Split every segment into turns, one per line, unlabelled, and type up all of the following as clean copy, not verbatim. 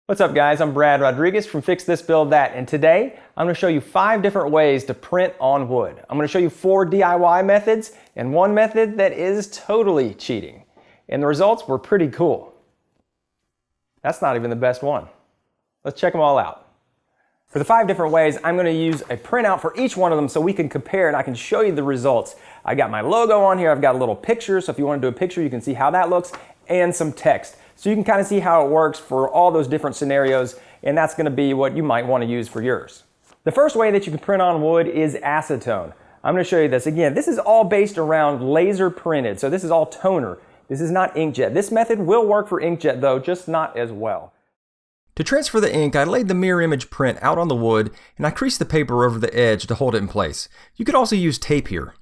What's up guys, I'm Brad Rodriguez from Fix This Build That, and today I'm going to show you 5 different ways to print on wood. I'm going to show you 4 DIY methods and 1 method that is totally cheating. And the results were pretty cool. That's not even the best one. Let's check them all out. For the 5 different ways, I'm going to use a printout for each one of them so we can compare and I can show you the results. I got my logo on here, I've got a little picture, so if you want to do a picture you can see how that looks, and some text. So you can kind of see how it works for all those different scenarios, and that's going to be what you might want to use for yours. The first way that you can print on wood is acetone. I'm going to show you this. Again, this is all based around laser printed, so this is all toner. This is not inkjet. This method will work for inkjet though, just not as well. To transfer the ink, I laid the mirror image print out on the wood, and I creased the paper over the edge to hold it in place. You could also use tape here.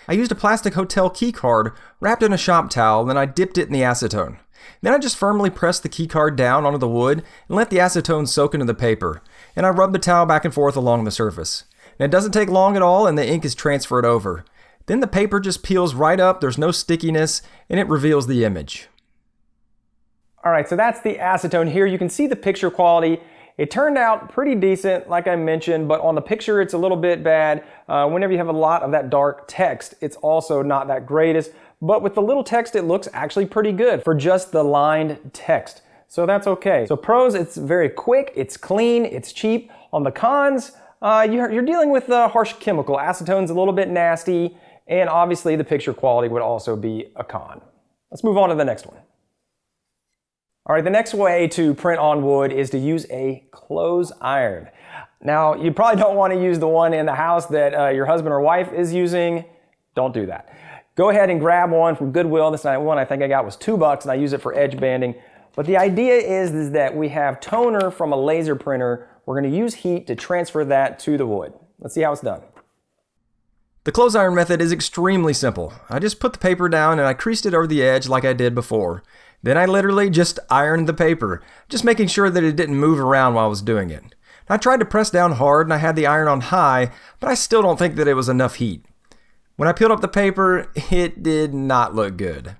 I used a plastic hotel key card wrapped in a shop towel, and then I dipped it in the acetone. Then I just firmly pressed the key card down onto the wood and let the acetone soak into the paper, and I rubbed the towel back and forth along the surface. Now, it doesn't take long at all and the ink is transferred over. Then the paper just peels right up, there's no stickiness, and it reveals the image. Alright, so that's the acetone here. You can see the picture quality. It turned out pretty decent, like I mentioned, but on the picture it's a little bit bad. Whenever you have a lot of that dark text, it's also not that greatest. But with the little text, it looks actually pretty good for just the lined text. So that's okay. So pros, it's very quick, it's clean, it's cheap. On the cons, you're dealing with harsh chemical. Acetone's a little bit nasty, and obviously the picture quality would also be a con. Let's move on to the next one. All right, the next way to print on wood is to use a clothes iron. Now, you probably don't want to use the one in the house that your husband or wife is using. Don't do that. Go ahead and grab one from Goodwill. This one I think I got was $2 and I use it for edge banding. But the idea is that we have toner from a laser printer. We're going to use heat to transfer that to the wood. Let's see how it's done. The clothes iron method is extremely simple. I just put the paper down and I creased it over the edge like I did before. Then I literally just ironed the paper, just making sure that it didn't move around while I was doing it. I tried to press down hard and I had the iron on high, but I still don't think that it was enough heat. When I peeled up the paper, it did not look good.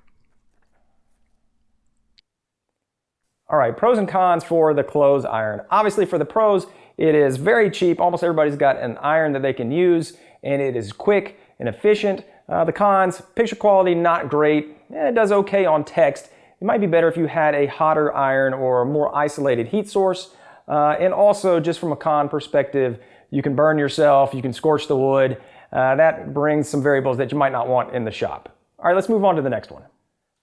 All right, pros and cons for the clothes iron. Obviously for the pros, it is very cheap. Almost everybody's got an iron that they can use, and it is quick and efficient. The cons, picture quality, not great. It does okay on text. It might be better if you had a hotter iron or a more isolated heat source. And also, just from a con perspective, you can burn yourself, you can scorch the wood. That brings some variables that you might not want in the shop. All right, let's move on to the next one.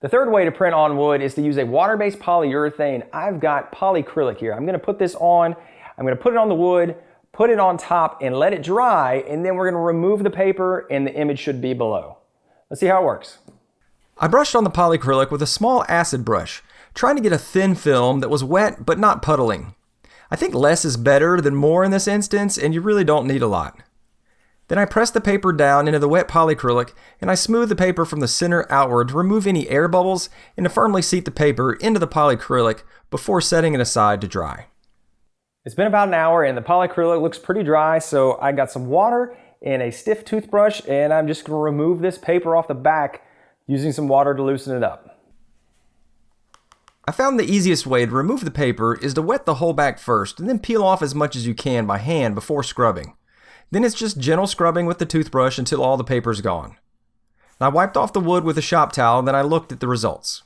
The third way to print on wood is to use a water-based polyurethane. I've got polycrylic here. I'm going to put this on, I'm going to put it on the wood, put it on top, and let it dry, and then we're going to remove the paper, and the image should be below. Let's see how it works. I brushed on the polycrylic with a small acid brush, trying to get a thin film that was wet but not puddling. I think less is better than more in this instance, and you really don't need a lot. Then I pressed the paper down into the wet polycrylic, and I smoothed the paper from the center outward to remove any air bubbles and to firmly seat the paper into the polycrylic before setting it aside to dry. It's been about an hour and the polycrylic looks pretty dry, so I got some water and a stiff toothbrush, and I'm just going to remove this paper off the back using some water to loosen it up. I found the easiest way to remove the paper is to wet the whole back first and then peel off as much as you can by hand before scrubbing. Then it's just gentle scrubbing with the toothbrush until all the paper's gone. I wiped off the wood with a shop towel, then I looked at the results.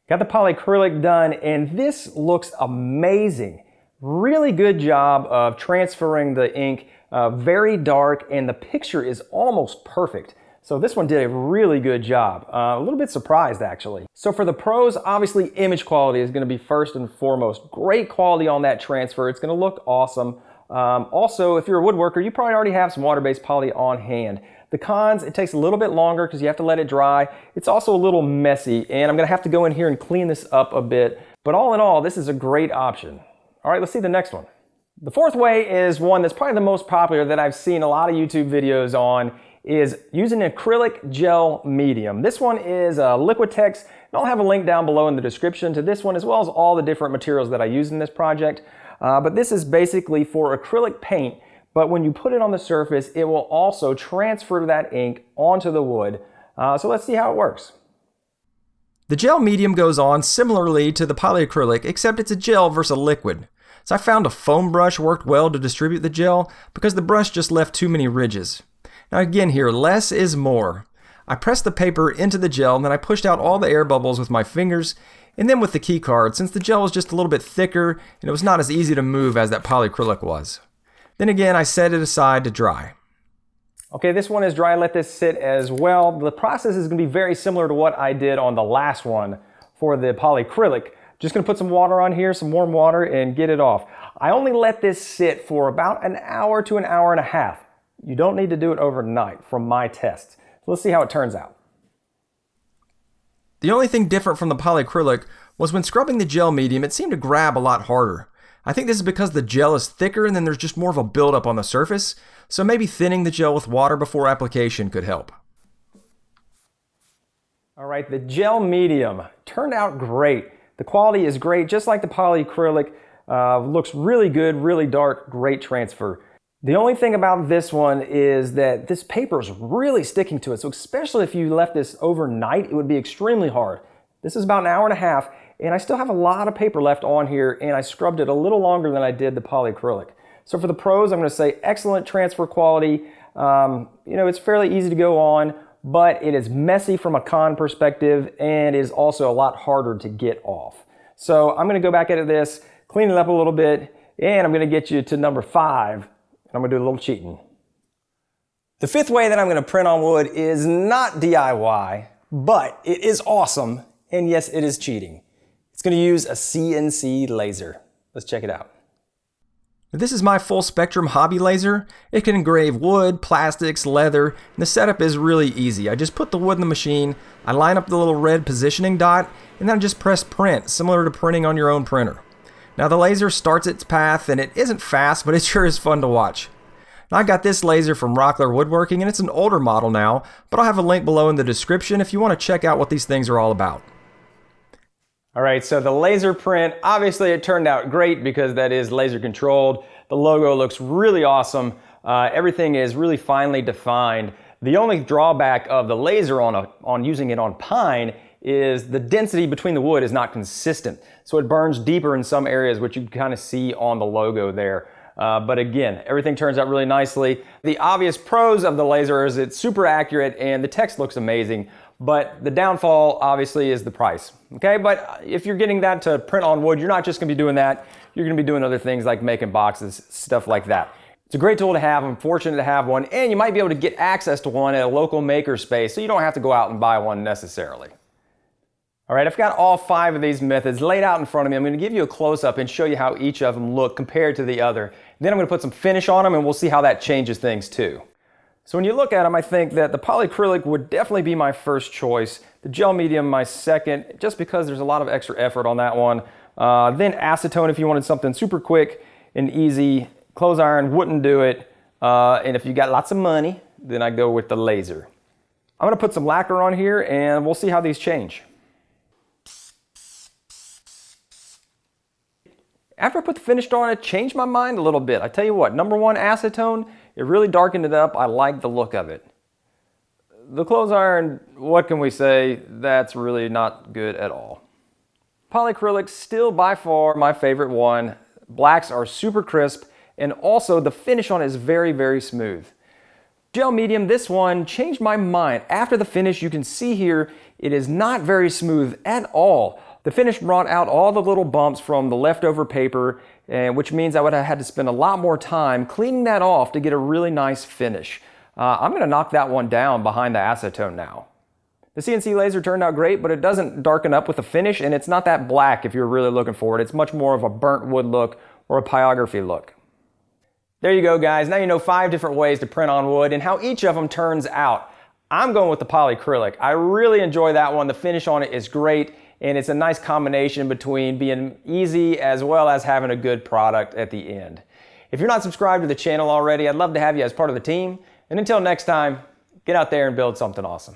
Got the polycrylic done, and this looks amazing. Really good job of transferring the ink, very dark, and the picture is almost perfect. So this one did a really good job. A little bit surprised actually. So for the pros, obviously image quality is going to be first and foremost. Great quality on that transfer. It's going to look awesome. Also, if you're a woodworker, you probably already have some water-based poly on hand. The cons, it takes a little bit longer because you have to let it dry. It's also a little messy, and I'm going to have to go in here and clean this up a bit. But all in all, this is a great option. All right, let's see the next one. The fourth way is one that's probably the most popular that I've seen a lot of YouTube videos on, is using an acrylic gel medium. This one is Liquitex, and I'll have a link down below in the description to this one, as well as all the different materials that I use in this project. But this is basically for acrylic paint, but when you put it on the surface, it will also transfer that ink onto the wood. So let's see how it works. The gel medium goes on similarly to the polyacrylic, except it's a gel versus a liquid. So I found a foam brush worked well to distribute the gel because the brush just left too many ridges. Now again here, less is more. I pressed the paper into the gel and then I pushed out all the air bubbles with my fingers and then with the key card, since the gel was just a little bit thicker and it was not as easy to move as that polyacrylic was. Then again, I set it aside to dry. Okay, this one is dry. Let this sit as well. The process is going to be very similar to what I did on the last one for the polyacrylic. Just going to put some water on here, some warm water, and get it off. I only let this sit for about an hour to an hour and a half. You don't need to do it overnight from my tests. Let's see how it turns out. The only thing different from the polyacrylic was when scrubbing the gel medium, it seemed to grab a lot harder. I think this is because the gel is thicker and then there's just more of a buildup on the surface, so maybe thinning the gel with water before application could help. All right, the gel medium turned out great. The quality is great, just like the polyacrylic. Looks really good, really dark, great transfer. The only thing about this one is that this paper is really sticking to it, so especially if you left this overnight, it would be extremely hard. This is about an hour and a half, and I still have a lot of paper left on here, and I scrubbed it a little longer than I did the polyacrylic. So for the pros, I'm going to say excellent transfer quality. It's fairly easy to go on, but it is messy from a con perspective, and it is also a lot harder to get off. So I'm going to go back at this, clean it up a little bit, and I'm going to get you to number 5, and I'm going to do a little cheating. The 5th way that I'm going to print on wood is not DIY, but it is awesome, and yes, it is cheating. It's going to use a CNC laser. Let's check it out. This is my full spectrum hobby laser. It can engrave wood, plastics, leather, and the setup is really easy. I just put the wood in the machine, I line up the little red positioning dot, and then I just press print, similar to printing on your own printer. Now the laser starts its path, and it isn't fast, but it sure is fun to watch. Now, I got this laser from Rockler Woodworking, and it's an older model now, but I'll have a link below in the description if you want to check out what these things are all about. All right, so the laser print, obviously it turned out great because that is laser controlled. The logo looks really awesome. Everything is really finely defined. The only drawback of the laser on using it on pine is the density between the wood is not consistent. So it burns deeper in some areas, which you can kind of see on the logo there. But again, everything turns out really nicely. The obvious pros of the laser is it's super accurate and the text looks amazing. But the downfall obviously is the price, okay? But if you're getting that to print on wood, you're not just gonna be doing that. You're gonna be doing other things like making boxes, stuff like that. It's a great tool to have. I'm fortunate to have one, and you might be able to get access to one at a local maker space, so you don't have to go out and buy one necessarily. All right, I've got all 5 of these methods laid out in front of me. I'm gonna give you a close-up and show you how each of them look compared to the other. Then I'm gonna put some finish on them, and we'll see how that changes things too. So when you look at them, I think that the polyacrylic would definitely be my first choice. The gel medium, my second, just because there's a lot of extra effort on that one. Then acetone if you wanted something super quick and easy. Clothes iron wouldn't do it. And if you got lots of money, then I go with the laser. I'm gonna put some lacquer on here and we'll see how these change. After I put the finish on, it changed my mind a little bit. I tell you what, number 1, acetone, it really darkened it up. I like the look of it. The clothes iron, what can we say? That's really not good at all. Polyacrylic, still by far my favorite one. Blacks are super crisp, and also the finish on it is very, very smooth. Gel medium, this one changed my mind. After the finish, you can see here, it is not very smooth at all. The finish brought out all the little bumps from the leftover paper, which means I would have had to spend a lot more time cleaning that off to get a really nice finish. I'm going to knock that one down behind the acetone now. The CNC laser turned out great, but it doesn't darken up with the finish, and it's not that black if you're really looking for it. It's much more of a burnt wood look or a pyrography look. There you go, guys. Now you know 5 different ways to print on wood and how each of them turns out. I'm going with the polyacrylic. I really enjoy that one. The finish on it is great. And it's a nice combination between being easy as well as having a good product at the end. If you're not subscribed to the channel already, I'd love to have you as part of the team. And until next time, get out there and build something awesome.